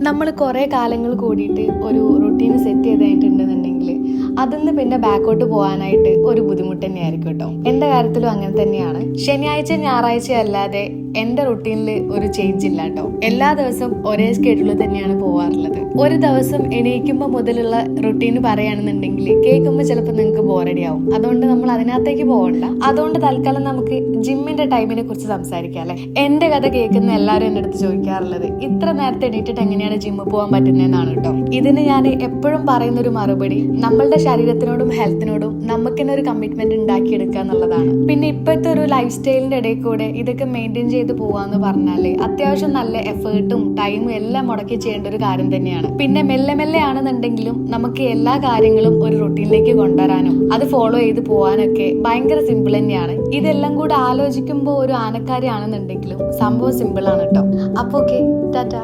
നമ്മൾ കുറേ കാലങ്ങൾ കൂടിയിട്ട് ഒരു റുട്ടീൻ സെറ്റ് ചെയ്തിട്ടുണ്ടെന്നുണ്ടെങ്കിൽ അതിന്ന് പിന്നെ ബാക്കോട്ട് പോകാനായിട്ട് ഒരു ബുദ്ധിമുട്ട് തന്നെയായിരിക്കും കേട്ടോ. എൻ്റെ കാര്യത്തിലും അങ്ങനെ തന്നെയാണ്. ശനിയാഴ്ച ഞായറാഴ്ച അല്ലാതെ എൻ്റെ റുട്ടീനിൽ ഒരു ചേഞ്ച് ഇല്ല കേട്ടോ. എല്ലാ ദിവസവും ഒരേ സ്കെഡ്യൂളിൽ തന്നെയാണ് പോകാറുള്ളത്. ഒരു ദിവസം എണീക്കുമ്പോൾ മുതലുള്ള റുട്ടീൻ പറയുകയാണെന്നുണ്ടെങ്കിൽ കേൾക്കുമ്പോൾ ചിലപ്പോൾ നിങ്ങൾക്ക് ബോറടി ആവും. അതുകൊണ്ട് നമ്മൾ അതിനകത്തേക്ക് പോകണ്ട. അതുകൊണ്ട് തൽക്കാലം നമുക്ക് ജിമ്മിന്റെ ടൈമിനെ കുറിച്ച് സംസാരിക്കാം അല്ലെ. എൻ്റെ കഥ കേൾക്കുന്ന എല്ലാവരും എൻ്റെ അടുത്ത് ചോദിക്കാറുള്ളത് ഇത്ര നേരത്തെ എണീറ്റിട്ട് എങ്ങനെയാണ് ജിമ്മിൽ പോകാൻ പറ്റുന്നതെന്നാണ് കേട്ടോ. ഇതിന് ഞാൻ എപ്പോഴും പറയുന്നൊരു മറുപടി നമ്മളുടെ ശരീരത്തിനോടും ഹെൽത്തിനോടും നമുക്ക് തന്നെ ഒരു കമ്മിറ്റ്മെന്റ് ഉണ്ടാക്കിയെടുക്കുക എന്നുള്ളതാണ്. പിന്നെ ഇപ്പോഴത്തെ ഒരു ലൈഫ് സ്റ്റൈലിന്റെ ഇടയിൽ കൂടെ ഇതൊക്കെ മെയിൻറ്റെയിൻ ചെയ്ത് പോവാന്ന് പറഞ്ഞാല് അത്യാവശ്യം നല്ല എഫേർട്ടും ടൈമും എല്ലാം മുടക്കി ചെയ്യേണ്ട ഒരു കാര്യം തന്നെയാണ്. പിന്നെ മെല്ലെ മെല്ലെ ആണെന്നുണ്ടെങ്കിലും നമുക്ക് എല്ലാ കാര്യങ്ങളും ഒരു റുട്ടീനിലേക്ക് കൊണ്ടുവരാനും അത് ഫോളോ ചെയ്ത് പോകാനൊക്കെ ഭയങ്കര സിമ്പിൾ തന്നെയാണ്. ഇതെല്ലാം കൂടെ ആലോചിക്കുമ്പോൾ ഒരു ആനക്കാരി ആണെന്നുണ്ടെങ്കിലും സംഭവം സിമ്പിൾ ആണ് കേട്ടോ. അപ്പൊ ഓക്കെ, ടാറ്റാ.